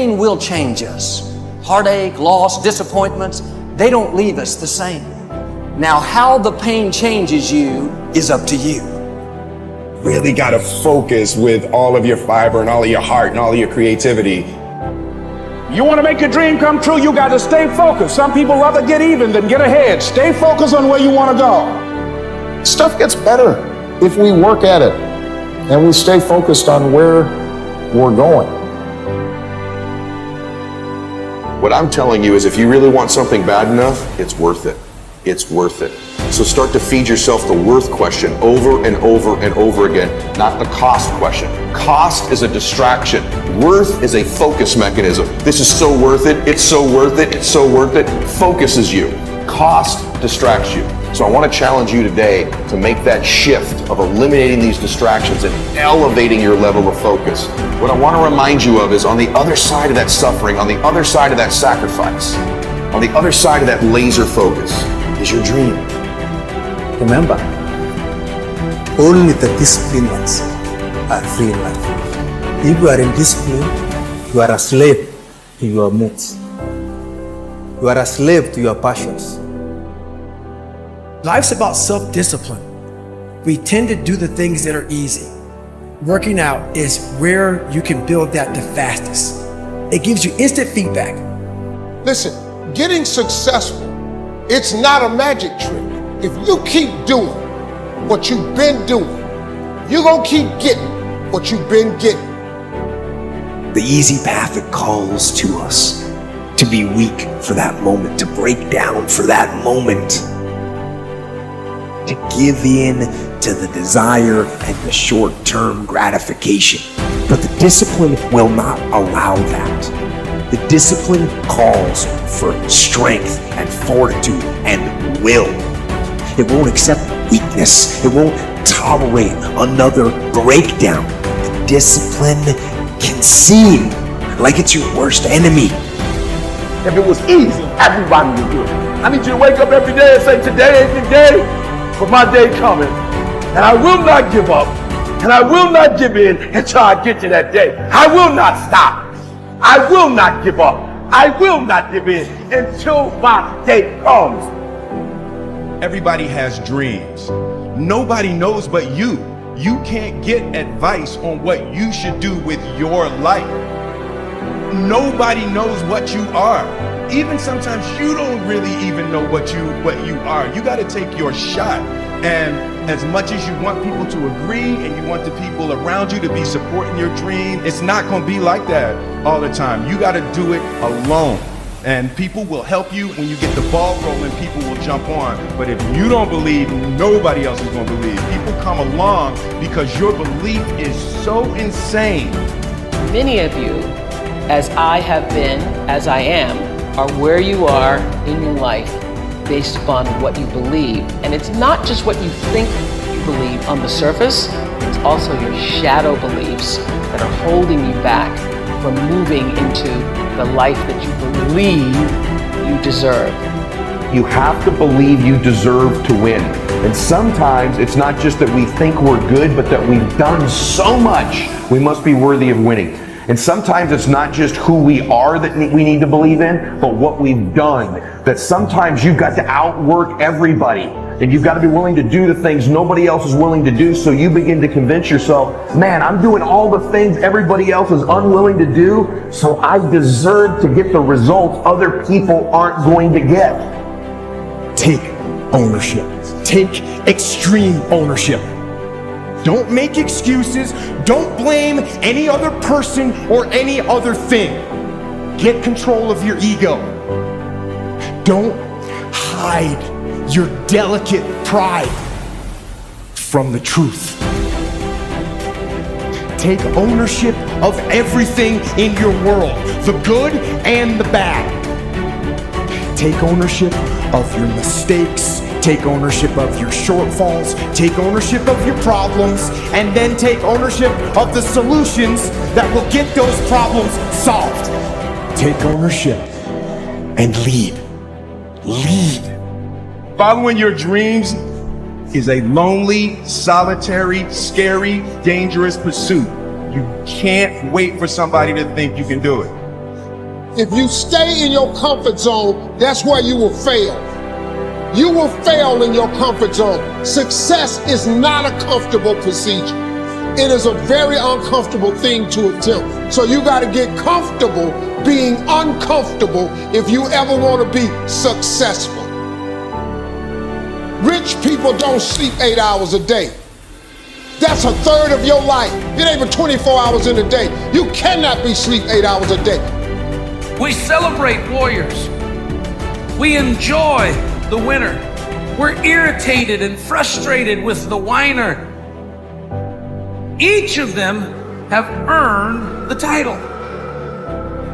pain will change us. Heartache, loss, disappointments, they don't leave us the same. Now, how the pain changes you is up to you. Really got to focus with all of your fiber and all of your heart and all of your creativity. You want to make your dream come true, you got to stay focused. Some people rather get even than get ahead. Stay focused on where you want to go. Stuff gets better if we work at it and we stay focused on where we're going. What I'm telling you is if you really want something bad enough, it's worth it. It's worth it. So start to feed yourself the worth question over and over and over again, not the cost question. Cost is a distraction. Worth is a focus mechanism. This is so worth it. It's so worth it. It's so worth it. Focuses you. Cost distracts you. So I want to challenge you today to make that shift of eliminating these distractions and elevating your level of focus. What I want to remind you of is on the other side of that suffering, on the other side of that sacrifice, on the other side of that laser focus is your dream. Remember, only the disciplined ones are free in life. If you are indisciplined, you are a slave to your moods. You are a slave to your passions. Life's about self-discipline. We tend to do the things that are easy. Working out is where you can build that the fastest. It gives you instant feedback. Listen, getting successful, it's not a magic trick. If you keep doing what you've been doing, you're gonna keep getting what you've been getting. The easy path that calls to us to be weak for that moment, to break down for that moment, to give in to the desire and the short-term gratification. But the discipline will not allow that. The discipline calls for strength and fortitude and will. It won't accept weakness. It won't tolerate another breakdown. The discipline can seem like it's your worst enemy. If it was easy, everybody would do it. I need you to wake up every day and say, today ain't the day, but my day coming. And I will not give up. And I will not give in until I get to that day. I will not stop. I will not give up. I will not give in until my day comes. Everybody has dreams. Nobody knows but you. You can't get advice on what you should do with your life. Nobody knows what you are. Even sometimes you don't really even know what you are. You got to take your shot. And as much as you want people to agree and you want the people around you to be supporting your dream, it's not going to be like that all the time. You got to do it alone. And people will help you. When you get the ball rolling, people will jump on. But if you don't believe, nobody else is going to believe. People come along because your belief is so insane. Many of you, as I have been, as I am, are where you are in your life based upon what you believe. And it's not just what you think you believe on the surface, it's also your shadow beliefs that are holding you back from moving into the life that you believe you deserve. You have to believe you deserve to win. And sometimes it's not just that we think we're good, but that we've done so much, we must be worthy of winning. And sometimes it's not just who we are that we need to believe in, but what we've done. That sometimes you've got to outwork everybody. And you've got to be willing to do the things nobody else is willing to do, so you begin to convince yourself, man, I'm doing all the things everybody else is unwilling to do, so I deserve to get the results other people aren't going to get. Take ownership. Take extreme ownership. Don't make excuses. Don't blame any other person or any other thing. Get control of your ego. Don't hide your delicate pride from the truth. Take ownership of everything in your world, the good and the bad. Take ownership of your mistakes. Take ownership of your shortfalls. Take ownership of your problems. And then take ownership of the solutions that will get those problems solved. Take ownership and lead. Lead. Following your dreams is a lonely, solitary, scary, dangerous pursuit. You can't wait for somebody to think you can do it. If you stay in your comfort zone, that's where you will fail. You will fail in your comfort zone. Success is not a comfortable procedure. It is a very uncomfortable thing to attempt. So you got to get comfortable being uncomfortable if you ever want to be successful. Rich people don't sleep 8 hours a day. That's a third of your life. It ain't but 24 hours in a day. You cannot be asleep 8 hours a day. We celebrate warriors. We enjoy the winner. We're irritated and frustrated with the whiner. Each of them have earned the title.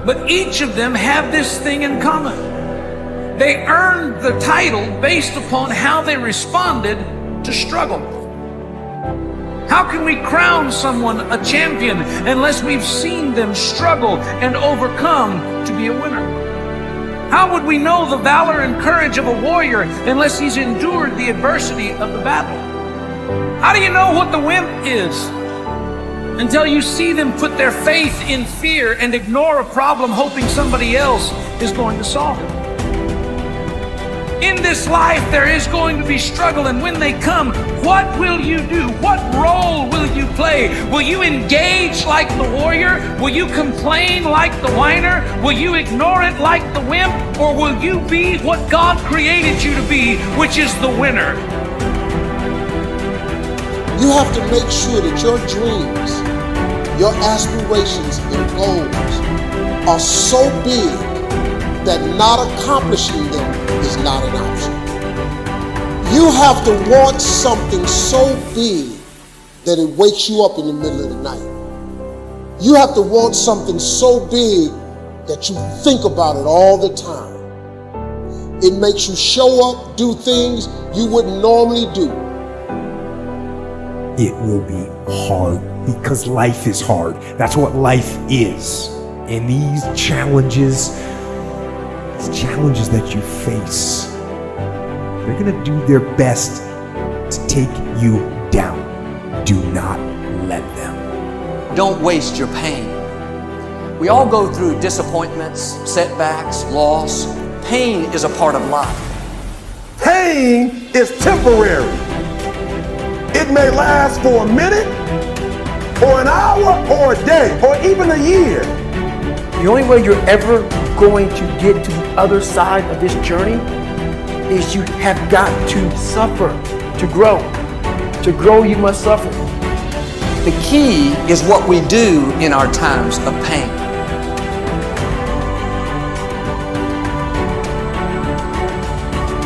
But each of them have this thing in common. They earned the title based upon how they responded to struggle. How can we crown someone a champion unless we've seen them struggle and overcome to be a winner? How would we know the valor and courage of a warrior unless he's endured the adversity of the battle? How do you know what the wimp is until you see them put their faith in fear and ignore a problem hoping somebody else is going to solve it? In this life, there is going to be struggle, and when they come, what will you do? What role will you play? Will you engage like the warrior? Will you complain like the whiner? Will you ignore it like the wimp? Or will you be what God created you to be, which is the winner? You have to make sure that your dreams, your aspirations and goals are so big that not accomplishing them is not an option. You have to want something so big that it wakes you up in the middle of the night. You have to want something so big that you think about it all the time. It makes you show up, do things you wouldn't normally do. It will be hard because life is hard. That's what life is. And these challenges that you face, they're gonna do their best to take you down. Do not let them. Don't waste your pain. We all go through disappointments, setbacks, loss. Pain is a part of life. Pain is temporary. It may last for a minute, or an hour, or a day, or even a year. The only way you're ever going to get to the other side of this journey is you have got to suffer to grow. To grow, you must suffer. The key is what we do in our times of pain.